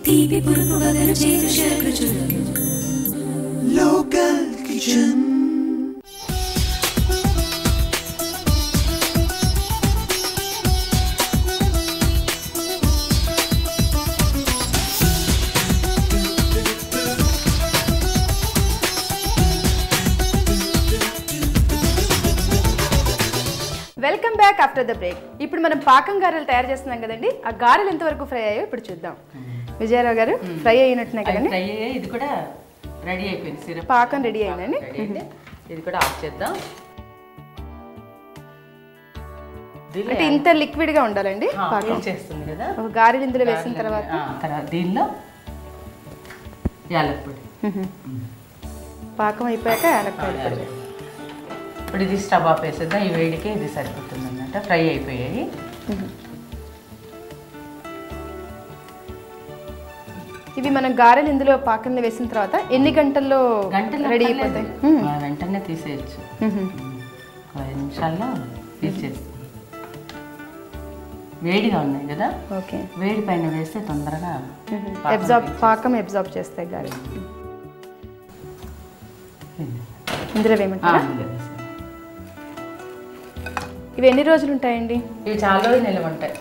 తీపి పురుపు వగరు చేదు శరకృచులు local kitchen. Welcome back after the break. ఇప్పుడు మనం పాకం గారెలు తయారు చేస్తున్నాం కదండి. ఆ గారెలు ఎంతవరకు ఫ్రై అయ్యో ఇప్పుడు చూద్దాం. విజయరావు గారు ఫ్రై అయినట్టునే కదండి. ఫ్రై అయ్యాయి, ఇది కూడా రెడీ అయిపోయింది. సిరప్ పాకం రెడీ అయిందండి. ఇది కూడా ఆఫ్ చేద్దాం. అంటే ఇంత లిక్విడ్ గా ఉండాలండి పాకం చేస్తుంది కదా. గారెలు ఇందులో వేసిన తర్వాత దీనిలో యాలక్ పొడి, పాకం అయిపోయాక యాలక్ పొడి. ఇప్పుడు ఇది స్టవ్ ఆఫ్ వేసేద్దాం. ఈ వేడికి ఇది సరిపోతుంది అన్నమాట. ఫ్రై అయిపోయాయి. ఇవి మనం గారెలు ఇందులో పాకంలో వేసిన తర్వాత ఎన్ని గంటల్లో రెడీ అయిపోతాయి? వెంటనే తీసేయచ్చు. 5 నిమిషాల్లో తీసేస్తాం. వేడిగా ఉన్నాయి కదా. ఓకే, వేడి పైన వేస్తే తొందరగా పాకం అబ్జార్బ్ చేస్తాయి గారెలు. ఇందులో వేయమంటారా? ఇవి ఎన్ని రోజులు ఉంటాయండి? ఇవి చాలా రోజులు నిల్వ ఉంటాయి.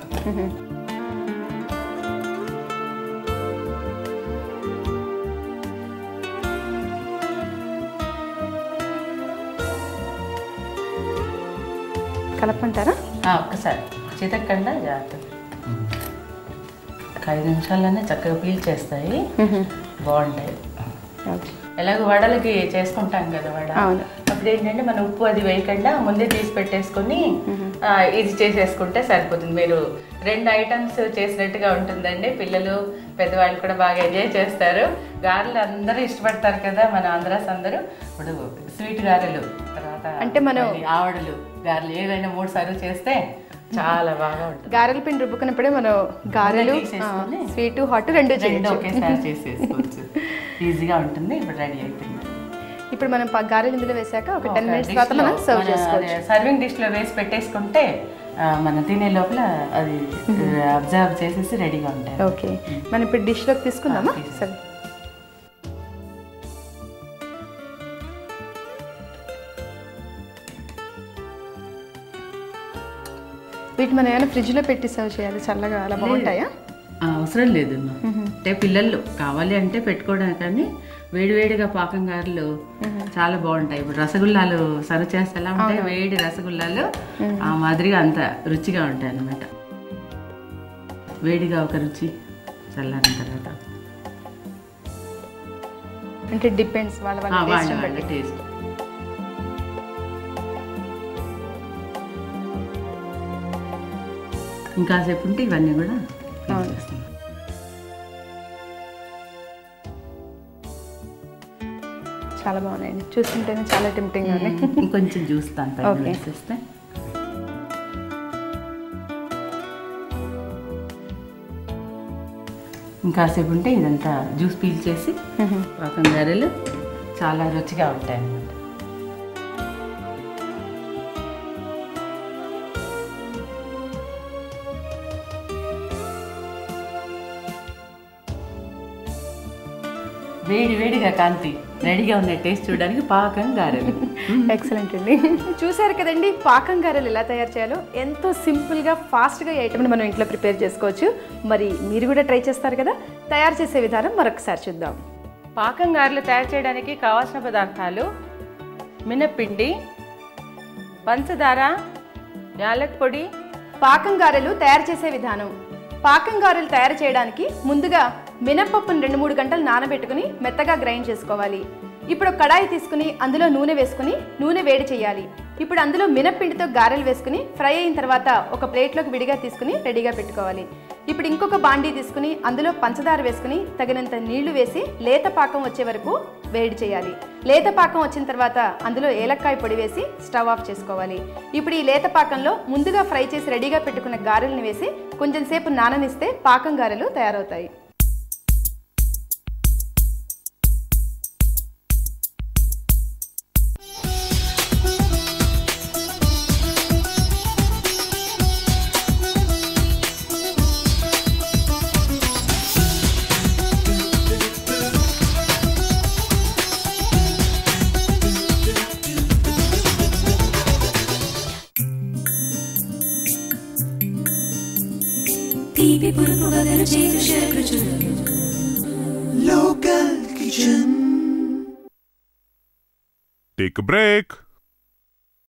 కలపంటారా? ఒక్కసారి చితక్కండా జాగ్రత్త. 5 నిమిషాల్లోనే చక్కగా పీల్ చేస్తాయి, బాగుంటాయి. ఎలాగో వడలకి చేసుకుంటాం కదా వడ, అప్పుడు ఏంటంటే మనం ఉప్పు అది వేయకుండా ముందే తీసి పెట్టేసుకొని ఇది చేసేసుకుంటే సరిపోతుంది. మీరు 2 ఐటమ్స్ చేసినట్టుగా ఉంటుందండి. పిల్లలు పెద్దవాళ్ళు కూడా బాగా ఎంజాయ్ చేస్తారు. గారెలు అందరూ ఇష్టపడతారు కదా మన ఆంధ్రాస్ అందరూ. ఇప్పుడు స్వీట్ గారెలు, తర్వాత అంటే మనం ఆవడలు, గారెలు ఏదైనా 3 సర్వ్ చేస్తే చాలా బాగా ఉంటుంది. గారెల పిండి రుబ్బుకున్నప్పుడే మనం గారెలు, స్వీట్, హాట్ రెండు ఒకేసారి చేసేసుకోవచ్చు. ఈజీగా ఉంటుంది. ఇప్పుడు రెడీ అయిపోయింది. ఇప్పుడు మనం గారెలు ఇందులో వేసాక ఒక 10 మినిట్స్ తర్వాత మనం సర్వ్ చేసుకోవచ్చు. సర్వింగ్ డిష్ లో వేసి పెట్టేసుకుంటే మనం తినే లోపల అది అబ్జర్వ్ చేసేసి రెడీగా ఉంటాయి. ఓకే, మనం ఇప్పుడు డిష్ లోకి తీసుకుందామా? సరే, వీటి మనం ఏమైనా ఫ్రిడ్జ్ లో పెట్టి సర్వ్ చేయాలి? చల్లగా అలా బాగుంటాయా? అవసరం లేదు. అంటే పిల్లలు కావాలి అంటే పెట్టుకోవడానికి, కానీ వేడివేడిగా పాకం గారెలు చాలా బాగుంటాయి. ఇప్పుడు రసగుల్లాలు సర్వ్ చేస్తే ఎలా ఉంటాయి, వేడి రసగుల్లాలు ఆ మాదిరిగా అంత రుచిగా ఉంటాయి అన్నమాట. వేడిగా ఒక రుచి, చల్లారిన తర్వాత అంటే డిపెండ్స్ వాళ్ళ టేస్ట్. ఇంకాసేపు ఉంటే ఇవన్నీ కూడా చాలా బాగున్నాయండి. చూస్తుంటేనే చాలా టెంప్టింగ్ ఉంది. ఇంకొంచెం జ్యూస్ దాంట్లో వేసేస్తే ఇంకాసేపు ఉంటే ఇదంతా జ్యూస్ పీల్ చేసి పాకం గారెలు చాలా రుచిగా ఉంటాయి అన్నమాట. వేడి వేడిగా కాంతి రెడీగా ఉన్న టేస్ట్ చూడడానికి పాకం గారెలు. ఎక్సలెంట్ అండి. చూసారు కదండి పాకం గారెలు ఎలా తయారు చేయాలో. ఎంతో సింపుల్గా ఫాస్ట్గా ఈ ఐటమ్ని మనం ఇంట్లో ప్రిపేర్ చేసుకోవచ్చు. మరి మీరు కూడా ట్రై చేస్తారు కదా. తయారు చేసే విధానం మరొకసారి చూద్దాం. పాకం గారెలు తయారు చేయడానికి కావాల్సిన పదార్థాలు: మినప్పిండి, పంచదార, యాలక్ పొడి. పాకం గారెలు తయారు చేసే విధానం. పాకం గారెలు తయారు చేయడానికి ముందుగా మినప్పప్పును 2-3 గంటలు నానబెట్టుకుని మెత్తగా గ్రైండ్ చేసుకోవాలి. ఇప్పుడు కడాయి తీసుకుని అందులో నూనె వేసుకుని నూనె వేడి చేయాలి. ఇప్పుడు అందులో మినప్పిండితో గారెలు వేసుకుని ఫ్రై అయిన తర్వాత ఒక ప్లేట్లోకి విడిగా తీసుకుని రెడీగా పెట్టుకోవాలి. ఇప్పుడు ఇంకొక బాండీ తీసుకుని అందులో పంచదార వేసుకుని తగినంత నీళ్లు వేసి లేత పాకం వచ్చే వరకు వేడి చేయాలి. లేత పాకం వచ్చిన తర్వాత అందులో ఏలక్కాయ పొడి వేసి స్టవ్ ఆఫ్ చేసుకోవాలి. ఇప్పుడు ఈ లేత పాకంలో ముందుగా ఫ్రై చేసి రెడీగా పెట్టుకున్న గారెలను వేసి కొంచెం సేపు నాననిస్తే పాకం గారెలు తయారవుతాయి. తీపి పురుపు వగరు చేదు షడ్రుచులు local kitchen. Take a break.